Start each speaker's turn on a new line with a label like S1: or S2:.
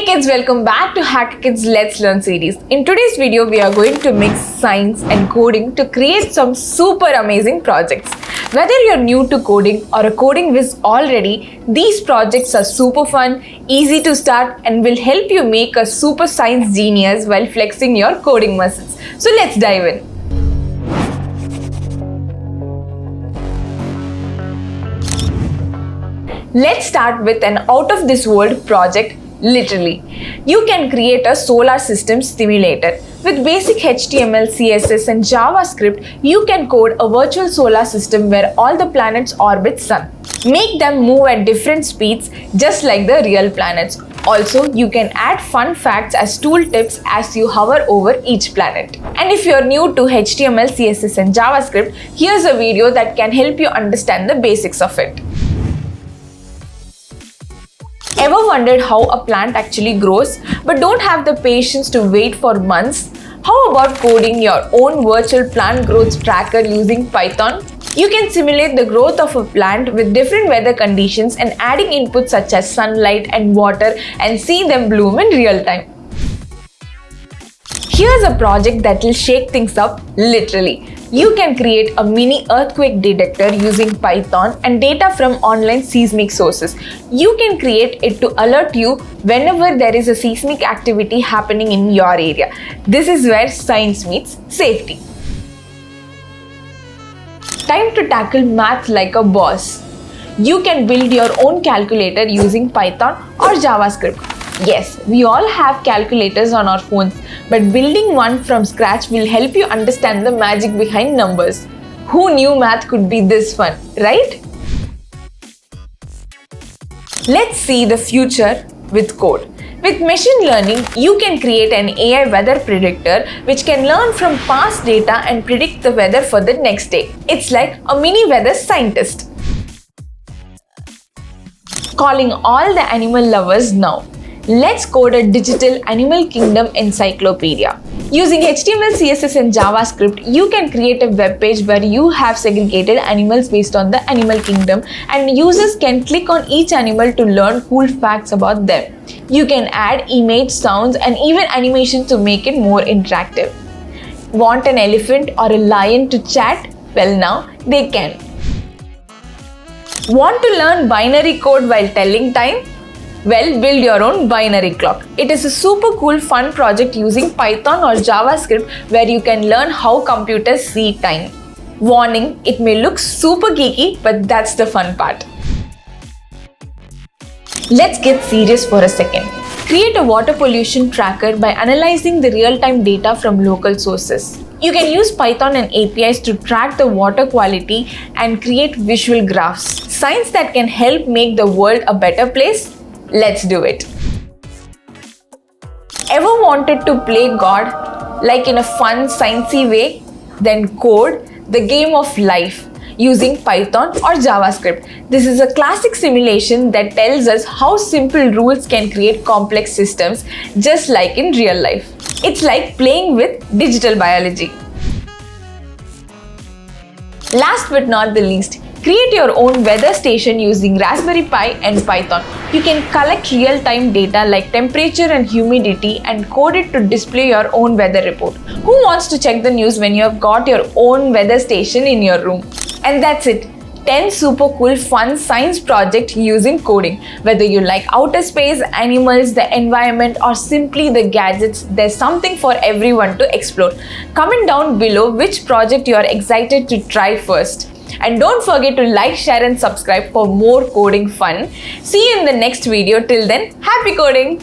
S1: Kids, welcome back to HackerKID's Let's Learn series. In today's video, we are going to mix science and coding to create some super amazing projects. Whether you're new to coding or a coding whiz already, these projects are super fun, easy to start, and will help you make a super science genius while flexing your coding muscles. So let's dive in. Let's start with an out-of-this-world project. Literally, you can create a solar system simulator. With basic HTML, CSS and JavaScript, you can code a virtual solar system where all the planets orbit Sun. Make them move at different speeds just like the real planets. Also, you can add fun facts as tooltips as you hover over each planet. And if you're new to HTML, CSS and JavaScript, here's a video that can help you understand the basics of it. Ever wondered how a plant actually grows but don't have the patience to wait for months? How about coding your own virtual plant growth tracker using Python? You can simulate the growth of a plant with different weather conditions and adding inputs such as sunlight and water and see them bloom in real time. Here's a project that will shake things up literally. You can create a mini earthquake detector using Python and data from online seismic sources. You can create it to alert you whenever there is a seismic activity happening in your area. This is where science meets safety. Time to tackle math like a boss. You can build your own calculator using Python or JavaScript. Yes, we all have calculators on our phones, but building one from scratch will help you understand the magic behind numbers. Who knew math could be this fun, right? Let's see the future with code. With machine learning, you can create an AI weather predictor which can learn from past data and predict the weather for the next day. It's like a mini weather scientist. Calling all the animal lovers now. Let's code a digital animal kingdom encyclopedia. Using HTML, CSS and JavaScript, you can create a web page where you have segregated animals based on the animal kingdom and users can click on each animal to learn cool facts about them. You can add image, sounds and even animation to make it more interactive. Want an elephant or a lion to chat? Well, now they can. Want to learn binary code while telling time? Well, build your own binary clock. It is a super cool fun project using Python or JavaScript where you can learn how computers see time. Warning, it may look super geeky, but that's the fun part. Let's get serious for a second. Create a water pollution tracker by analyzing the real-time data from local sources. You can use Python and APIs to track the water quality and create visual graphs. Science that can help make the world a better place? Let's do it. Ever wanted to play God like in a fun, sciencey way? Then code the game of life using Python or JavaScript. This is a classic simulation that tells us how simple rules can create complex systems just like in real life. It's like playing with digital biology. Last but not the least, create your own weather station using Raspberry Pi and Python. You can collect real-time data like temperature and humidity and code it to display your own weather report. Who wants to check the news when you have got your own weather station in your room? And that's it. 10 super cool fun science projects using coding. Whether you like outer space, animals, the environment or simply the gadgets, there's something for everyone to explore. Comment down below which project you are excited to try first. And don't forget to like, share and subscribe for more coding fun. See you in the next video. Till then, happy coding!